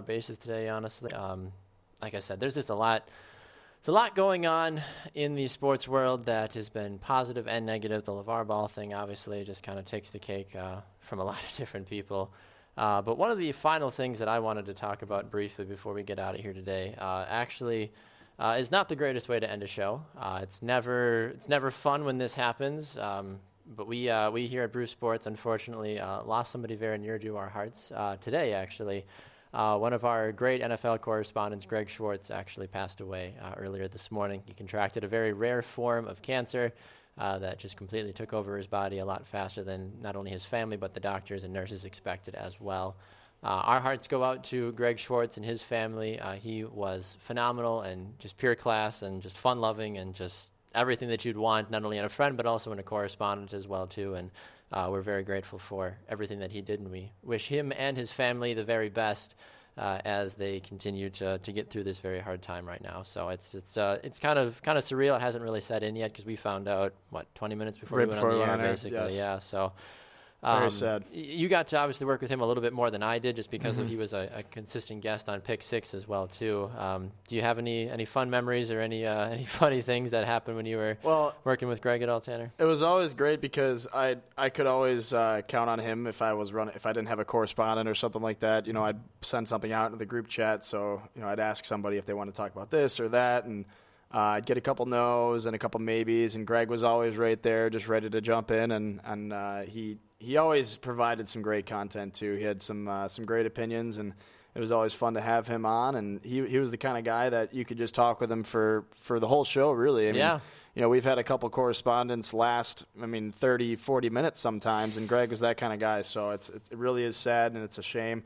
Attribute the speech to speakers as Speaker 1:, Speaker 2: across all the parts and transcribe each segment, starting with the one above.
Speaker 1: basis today, honestly. Like I said, there's just a lot. There's a lot going on in the sports world that has been positive and negative. The LeVar Ball thing, obviously, just kind of takes the cake from a lot of different people. But one of the final things that I wanted to talk about briefly before we get out of here today, actually, is not the greatest way to end a show. It's never fun when this happens. But we here at Bruce Sports, unfortunately, lost somebody very near to our hearts today, actually. One of our great NFL correspondents, Greg Schwartz, actually passed away earlier this morning. He contracted a very rare form of cancer that just completely took over his body a lot faster than not only his family, but the doctors and nurses expected as well. Our hearts go out to Greg Schwartz and his family. He was phenomenal and just pure class and just fun-loving and just everything that you'd want, not only in a friend, but also in a correspondent as well, too. And we're very grateful for everything that he did, and we wish him and his family the very best as they continue to get through this very hard time right now. So it's kind of surreal. It hasn't really set in yet because we found out 20 minutes before we went on the air, basically. Yes. Yeah. So
Speaker 2: very sad.
Speaker 1: You got to obviously work with him a little bit more than I did, just because of he was a consistent guest on Pick Six as well too. Do you have any fun memories or any funny things that happened when you were working with Greg at all, Tanner?
Speaker 2: It was always great because I could always count on him if I didn't have a correspondent or something like that. I'd send something out into the group chat, so I'd ask somebody if they want to talk about this or that, and I'd get a couple no's and a couple maybes, and Greg was always right there, just ready to jump in, and he always provided some great content too. He had some great opinions, and it was always fun to have him on. And he was the kind of guy that you could just talk with him for the whole show, really. I mean, we've had a couple correspondents last, 30, 40 minutes sometimes, and Greg was that kind of guy. So it really is sad, and it's a shame.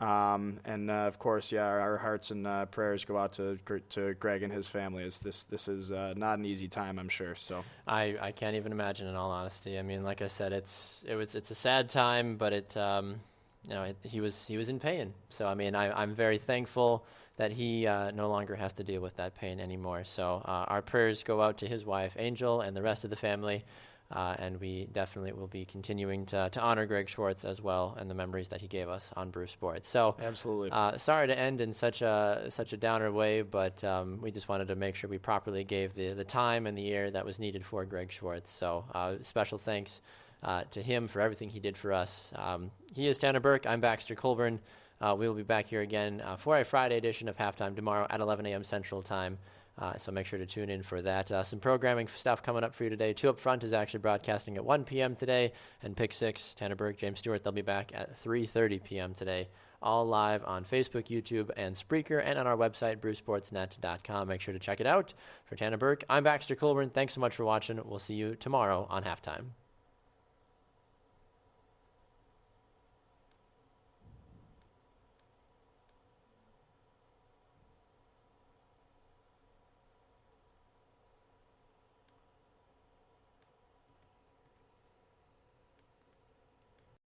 Speaker 2: Of course, our hearts and prayers go out to Greg and his family. As this is not an easy time, I'm sure. So
Speaker 1: I can't even imagine, in all honesty. I mean, like I said, it's a sad time, but he was in pain. So I mean, I'm very thankful that he no longer has to deal with that pain anymore. So our prayers go out to his wife, Angel, and the rest of the family. And we definitely will be continuing to honor Greg Schwartz as well and the memories that he gave us on Bruce Sports. So
Speaker 2: absolutely.
Speaker 1: Sorry to end in such a downer way, but we just wanted to make sure we properly gave the time and the air that was needed for Greg Schwartz. So special thanks to him for everything he did for us. He is Tanner Burke. I'm Baxter Colburn. We will be back here again for a Friday edition of Halftime tomorrow at 11 a.m. Central Time. So make sure to tune in for that. Some programming stuff coming up for you today. 2 Up Front is actually broadcasting at 1 p.m. today. And Pick 6, Tanner Burke, James Stewart, they'll be back at 3:30 p.m. today. All live on Facebook, YouTube, and Spreaker, and on our website, brucesportsnet.com. Make sure to check it out. For Tanner Burke, I'm Baxter Colburn. Thanks so much for watching. We'll see you tomorrow on Halftime.